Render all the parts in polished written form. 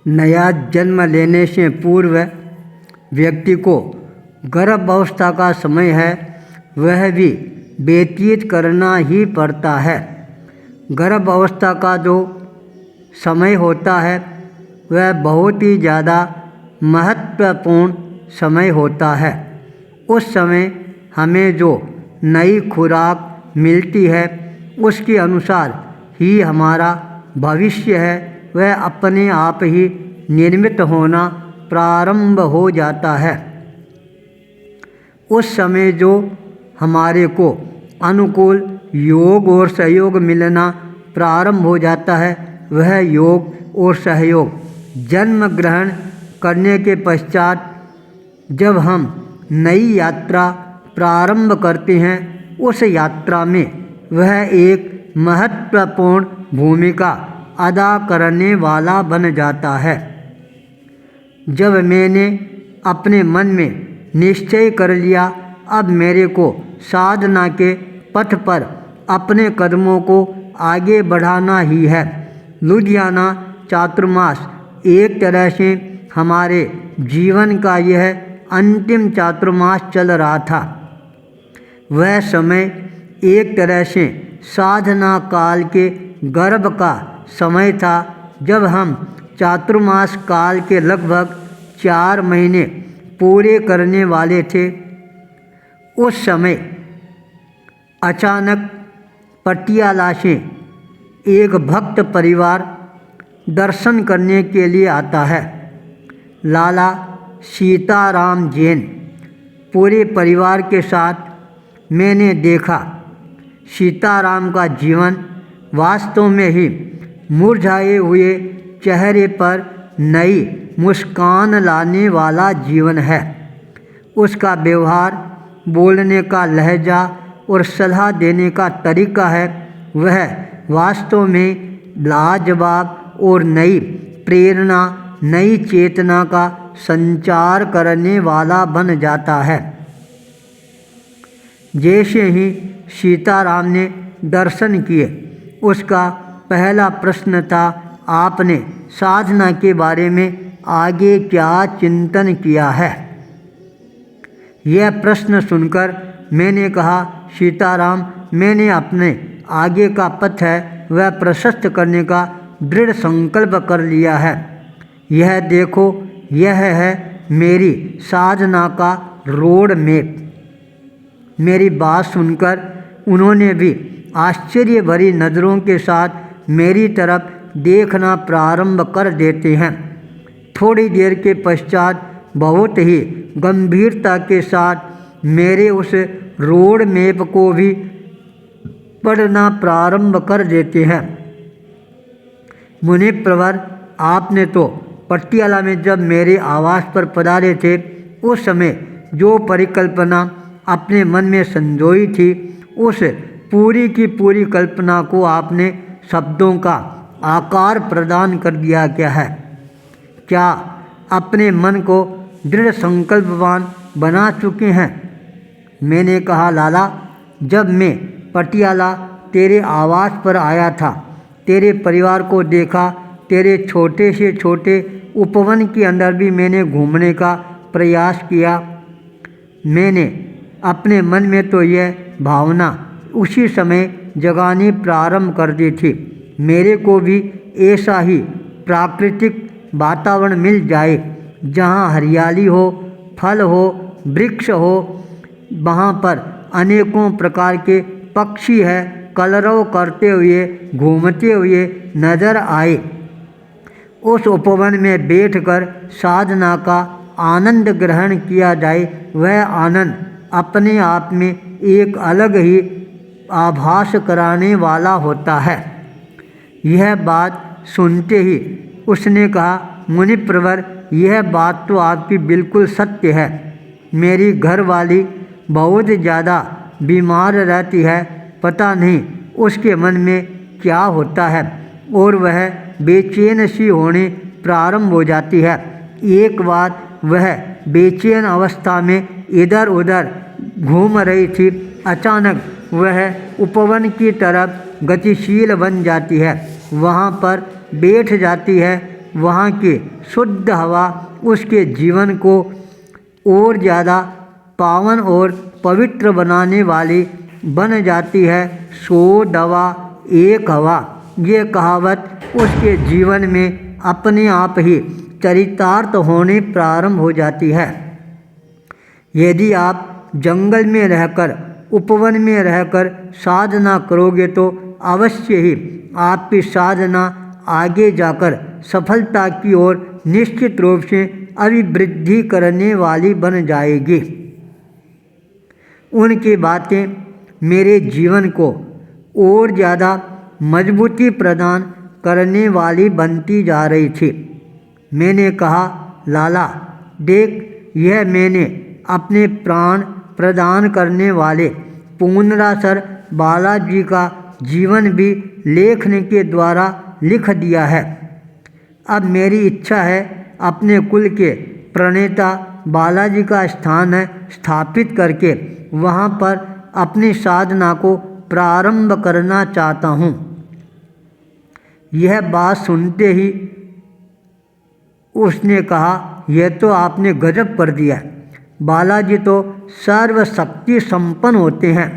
नया जन्म लेने से पूर्व व्यक्ति को गर्भावस्था का समय है वह भी व्यतीत करना ही पड़ता है। गर्भावस्था का जो समय होता है वह बहुत ही ज़्यादा महत्वपूर्ण समय होता है। उस समय हमें जो नई खुराक मिलती है उसके अनुसार ही हमारा भविष्य है वह अपने आप ही निर्मित होना प्रारंभ हो जाता है। उस समय जो हमारे को अनुकूल योग और सहयोग मिलना प्रारंभ हो जाता है वह योग और सहयोग जन्म ग्रहण करने के पश्चात जब हम नई यात्रा प्रारंभ करते हैं उस यात्रा में वह एक महत्वपूर्ण भूमिका अदा करने वाला बन जाता है। जब मैंने अपने मन में निश्चय कर लिया अब मेरे को साधना के पथ पर अपने कदमों को आगे बढ़ाना ही है। लुधियाना चातुर्मास एक तरह से हमारे जीवन का यह अंतिम चातुर्मास चल रहा था। वह समय एक तरह से साधना काल के गर्भ का समय था जब हम चातुर्मास काल के लगभग 4 महीने पूरे करने वाले थे। उस समय अचानक पटियाला से एक भक्त परिवार दर्शन करने के लिए आता है। लाला सीताराम जैन पूरे परिवार के साथ मैंने देखा सीताराम का जीवन वास्तव में ही मुरझाए हुए चेहरे पर नई मुस्कान लाने वाला जीवन है। उसका व्यवहार, बोलने का लहजा और सलाह देने का तरीका है वह वास्तव में लाजवाब और नई प्रेरणा, नई चेतना का संचार करने वाला बन जाता है। जैसे ही सीताराम ने दर्शन किए उसका पहला प्रश्न था आपने साधना के बारे में आगे क्या चिंतन किया है। यह प्रश्न सुनकर मैंने कहा सीताराम मैंने अपने आगे का पथ है वह प्रशस्त करने का दृढ़ संकल्प कर लिया है। यह देखो यह है मेरी साधना का रोड मैप। मेरी बात सुनकर उन्होंने भी आश्चर्य भरी नज़रों के साथ मेरी तरफ देखना प्रारंभ कर देते हैं। थोड़ी देर के पश्चात बहुत ही गंभीरता के साथ मेरे उस रोड मैप को भी पढ़ना प्रारंभ कर देते हैं। मुनिप्रवर आपने तो पटियाला में जब मेरे आवास पर पधारे थे उस समय जो परिकल्पना अपने मन में संजोई थी उस पूरी की पूरी कल्पना को आपने शब्दों का आकार प्रदान कर दिया क्या है। क्या अपने मन को दृढ़ संकल्पवान बना चुके हैं। मैंने कहा लाला जब मैं पटियाला तेरे आवास पर आया था तेरे परिवार को देखा, तेरे छोटे से छोटे उपवन के अंदर भी मैंने घूमने का प्रयास किया। मैंने अपने मन में तो यह भावना उसी समय जगानी प्रारंभ कर दी थी मेरे को भी ऐसा ही प्राकृतिक वातावरण मिल जाए जहाँ हरियाली हो, फल हो, वृक्ष हो, वहाँ पर अनेकों प्रकार के पक्षी है कलरव करते हुए घूमते हुए नजर आए। उस उपवन में बैठकर साधना का आनंद ग्रहण किया जाए वह आनंद अपने आप में एक अलग ही आभास कराने वाला होता है। यह बात सुनते ही उसने कहा मुनिप्रवर यह बात तो आपकी बिल्कुल सत्य है। मेरी घरवाली बहुत ज़्यादा बीमार रहती है, पता नहीं उसके मन में क्या होता है और वह बेचैन सी होने प्रारंभ हो जाती है। एक बार वह बेचैन अवस्था में इधर उधर घूम रही थी, अचानक वह उपवन की तरफ गतिशील बन जाती है, वहाँ पर बैठ जाती है वहाँ की शुद्ध हवा उसके जीवन को और ज़्यादा पावन और पवित्र बनाने वाली बन जाती है। 100 दवा एक हवा, ये कहावत उसके जीवन में अपने आप ही चरितार्थ होने प्रारंभ हो जाती है। यदि आप जंगल में रहकर, उपवन में रहकर साधना करोगे तो अवश्य ही आपकी साधना आगे जाकर सफलता की ओर निश्चित रूप से अभिवृद्धि करने वाली बन जाएगी। उनकी बातें मेरे जीवन को और ज़्यादा मजबूती प्रदान करने वाली बनती जा रही थी। मैंने कहा, लाला देख, यह मैंने अपने प्राण प्रदान करने वाले पूर्णरासर बालाजी का जीवन भी लेखन के द्वारा लिख दिया है। अब मेरी इच्छा है अपने कुल के प्रणेता बालाजी का स्थान स्थापित करके वहाँ पर अपनी साधना को प्रारंभ करना चाहता हूँ। यह बात सुनते ही उसने कहा, यह तो आपने गजब कर दिया। बालाजी तो सर्वशक्ति संपन्न होते हैं।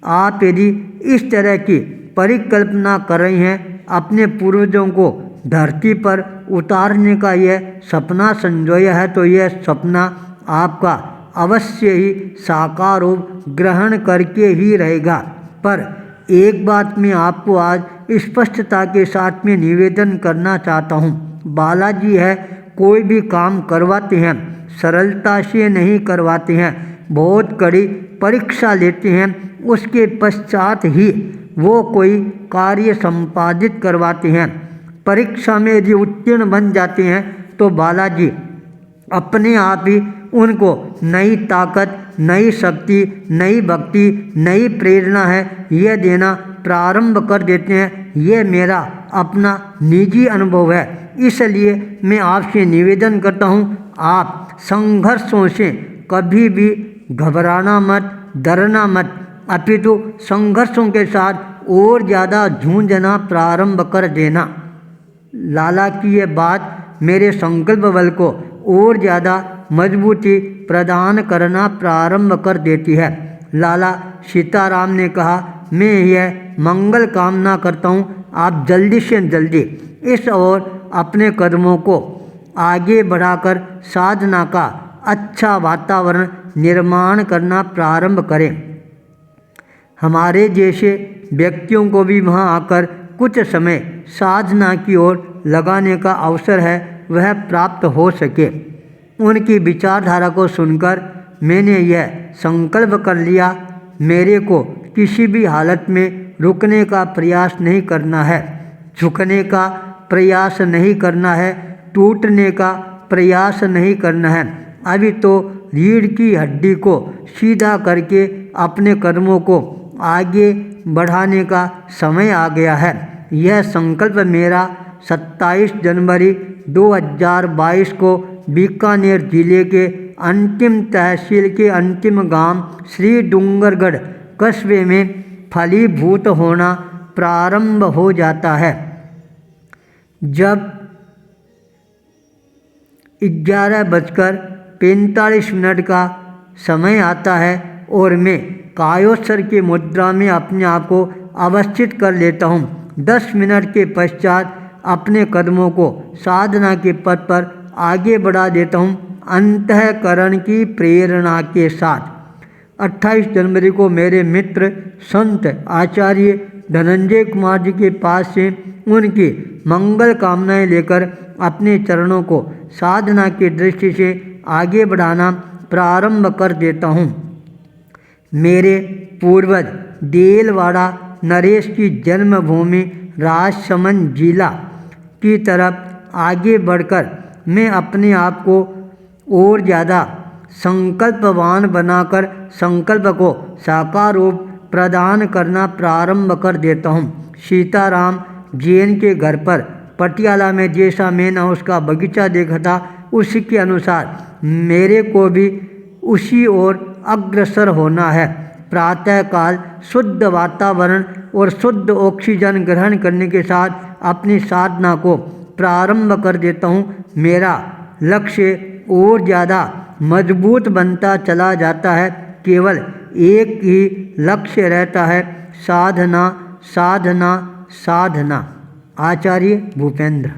आप यदि इस तरह की परिकल्पना कर रही हैं, अपने पूर्वजों को धरती पर उतारने का यह सपना संजोया है, तो यह सपना आपका अवश्य ही साकार रूप ग्रहण करके ही रहेगा। पर एक बात मैं आपको आज स्पष्टता के साथ में निवेदन करना चाहता हूँ। बालाजी है, कोई भी काम करवाते हैं सरलता से नहीं करवाते हैं, बहुत कड़ी परीक्षा लेते हैं, उसके पश्चात ही वो कोई कार्य संपादित करवाते हैं। परीक्षा में यदि उत्तीर्ण बन जाते हैं तो बालाजी अपने आप ही उनको नई ताकत, नई शक्ति, नई भक्ति, नई प्रेरणा है यह देना प्रारंभ कर देते हैं। यह मेरा अपना निजी अनुभव है। इसलिए मैं आपसे निवेदन करता हूँ, आप संघर्षों से कभी भी घबराना मत, डरना मत, अपितु संघर्षों के साथ और ज़्यादा जूझना प्रारंभ कर देना। लाला की ये बात मेरे संकल्प बल को और ज़्यादा मजबूती प्रदान करना प्रारंभ कर देती है। लाला सीताराम ने कहा, मैं यह मंगल कामना करता हूँ आप जल्दी से जल्दी इस और अपने कदमों को आगे बढ़ाकर साधना का अच्छा वातावरण निर्माण करना प्रारंभ करें। हमारे जैसे व्यक्तियों को भी वहाँ आकर कुछ समय साधना की ओर लगाने का अवसर है वह प्राप्त हो सके। उनकी विचारधारा को सुनकर मैंने यह संकल्प कर लिया, मेरे को किसी भी हालत में रुकने का प्रयास नहीं करना है, झुकने का प्रयास नहीं करना है, टूटने का प्रयास नहीं करना है। अभी तो रीढ़ की हड्डी को सीधा करके अपने कदमों को आगे बढ़ाने का समय आ गया है। यह संकल्प मेरा 27 जनवरी 2022 को बीकानेर जिले के अंतिम तहसील के अंतिम गांव श्री डूंगरगढ़ कस्बे में फलीभूत होना प्रारंभ हो जाता है। जब 11:45 का समय आता है और मैं कायोत्सर्ग की मुद्रा में अपने आप को अवस्थित कर लेता हूँ। 10 मिनट के पश्चात अपने कदमों को साधना के पथ पर आगे बढ़ा देता हूँ अंतःकरण की प्रेरणा के साथ। 28 जनवरी को मेरे मित्र संत आचार्य धनंजय कुमार जी के पास से उनकी मंगल कामनाएं लेकर अपने चरणों को साधना की दृष्टि से आगे बढ़ाना प्रारंभ कर देता हूँ। मेरे पूर्वज देलवाड़ा नरेश की जन्मभूमि राजसमंद जिला की तरफ आगे बढ़कर मैं अपने आप को और ज़्यादा संकल्पवान बनाकर संकल्प को साकार रूप प्रदान करना प्रारंभ कर देता हूँ। सीताराम जैन के घर पर पटियाला में जैसा मैंने उसका बगीचा देखा था उसी के अनुसार मेरे को भी उसी ओर अग्रसर होना है। प्रातःकाल शुद्ध वातावरण और शुद्ध ऑक्सीजन ग्रहण करने के साथ अपनी साधना को प्रारंभ कर देता हूँ, मेरा लक्ष्य और ज़्यादा मजबूत बनता चला जाता है। केवल एक ही लक्ष्य रहता है, साधना साधना साधना। आचार्य भूपेंद्र।